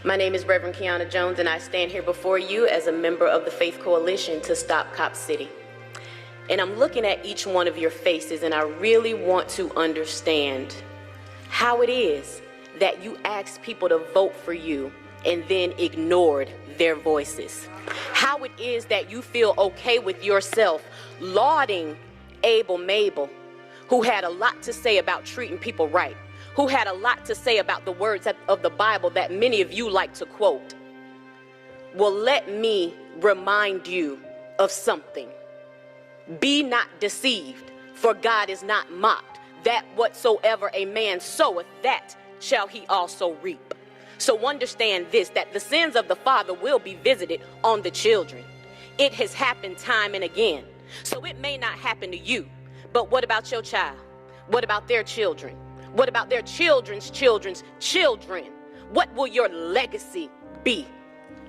My name is Reverend Keyanna Jones, and I stand here before you as a member of the Faith Coalition to Stop Cop City. And I'm looking at each one of your faces, and I really want to understand how it is that you asked people to vote for you and then ignored their voices. How it is that you feel okay with yourself lauding Abel Mabel, who had a lot to say about treating people right, who had a lot to say about the words of the Bible that many of you like to quote. Well, let me remind you of something. Be not deceived, for God is not mocked. That whatsoever a man soweth, that shall he also reap. So understand this, that the sins of the father will be visited on the children. It has happened time and again. So it may not happen to you, but what about your child? What about their children? What about their children's children's children? What will your legacy be?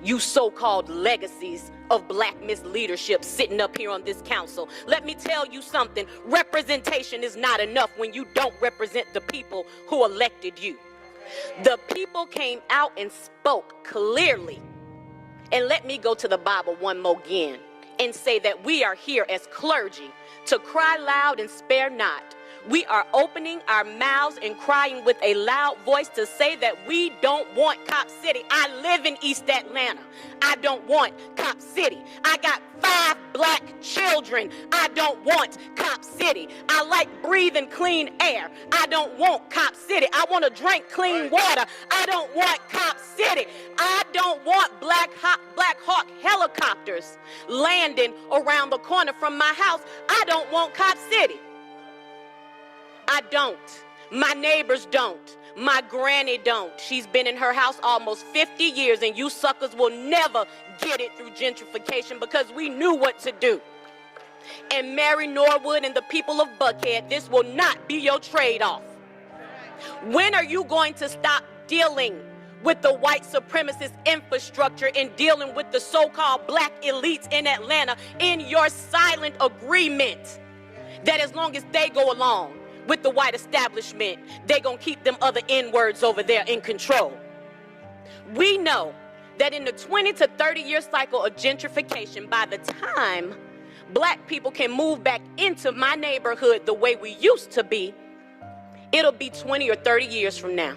You so-called legacies of black misleadership sitting up here on this council. Let me tell you something. Representation is not enough when you don't represent the people who elected you. The people came out and spoke clearly. And let me go to the Bible one more again and say that we are here as clergy to cry loud and spare not. We are opening our mouths and crying with a loud voice to say that we don't want Cop City. I live in East Atlanta. I don't want Cop City. I got 5 black children. I don't want Cop City. I like breathing clean air. I don't want Cop City. I want to drink clean water. I don't want Cop City. I don't want Black Hawk helicopters landing around the corner from my house. I don't want Cop City. I don't. My neighbors don't. My granny don't. She's been in her house almost 50 years, and you suckers will never get it through gentrification because we knew what to do. And Mary Norwood and the people of Buckhead, this will not be your trade-off. When are you going to stop dealing with the white supremacist infrastructure and dealing with the so-called black elites in Atlanta in your silent agreement that as long as they go along with the white establishment, they gonna keep them other N-words over there in control? We know that in the 20 to 30 year cycle of gentrification, by the time black people can move back into my neighborhood the way we used to be, it'll be 20 or 30 years from now.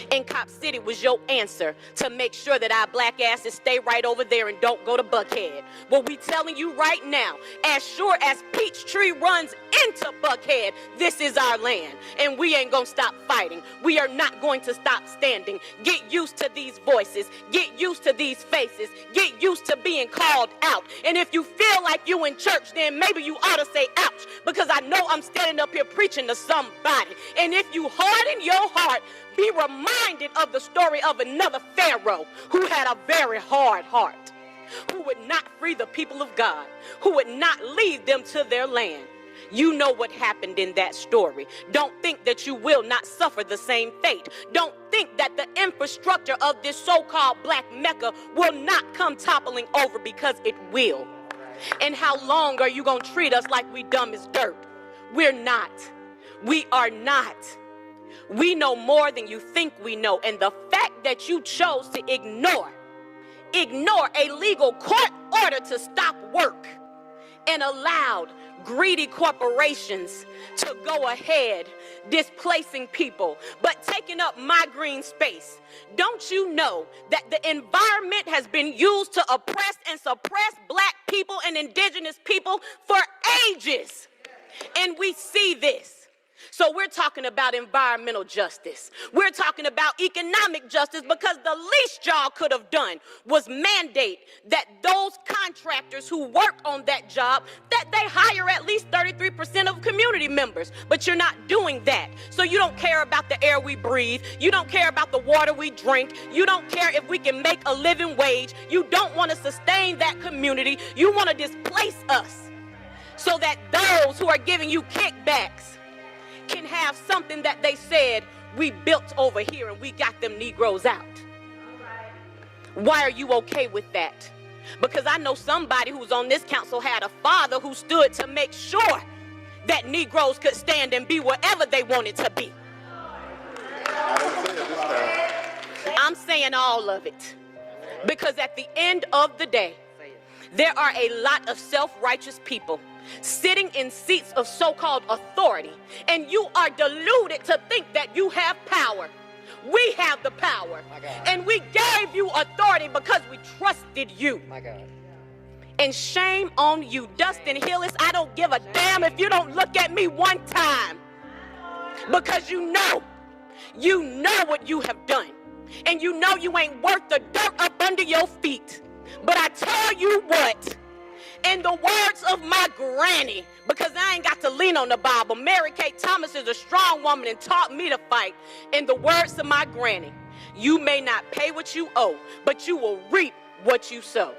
And Cop City was your answer to make sure that our black asses stay right over there and don't go to Buckhead. Well, we telling you right now, as sure as Peachtree runs into Buckhead, this is our land, and we ain't gonna stop fighting. We are not going to stop standing. Get used to these voices. Get used to these faces. Get used to being called out. And if you feel like you in church, then maybe you ought to say ouch, because I know I'm standing up here preaching to somebody. And if you harden your heart, be reminded of the story of another Pharaoh who had a very hard heart, who would not free the people of God, who would not lead them to their land. You know what happened in that story. Don't think that you will not suffer the same fate. Don't think that the infrastructure of this so-called black Mecca will not come toppling over, because it will. And how long are you going to treat us like we dumb as dirt? We're not. We are not. We know more than you think we know. And the fact that you chose to ignore a legal court order to stop work and allowed greedy corporations to go ahead displacing people, but taking up my green space. Don't you know that the environment has been used to oppress and suppress black people and indigenous people for ages? And we see this. So we're talking about environmental justice. We're talking about economic justice, because the least y'all could have done was mandate that those contractors who work on that job, that they hire at least 33% of community members. But you're not doing that. So you don't care about the air we breathe. You don't care about the water we drink. You don't care if we can make a living wage. You don't want to sustain that community. You want to displace us so that those who are giving you kickbacks can have something that they said we built over here and we got them Negroes out. Why are you okay with that? Because I know somebody who's on this council had a father who stood to make sure that Negroes could stand and be wherever they wanted to be. I'm saying all of it. Because at the end of the day, there are a lot of self-righteous people sitting in seats of so-called authority, and you are deluded to think that you have power. We have the power, and we gave you authority because we trusted you. My God. And shame on you, Dustin Hillis. I don't give a damn if you don't look at me one time, because you know what you have done, and you know you ain't worth the dirt up under your feet. But I tell you what, in the words of my granny, because I ain't got to lean on the Bible, Mary Kay Thomas is a strong woman and taught me to fight. In the words of my granny, you may not pay what you owe, but you will reap what you sow.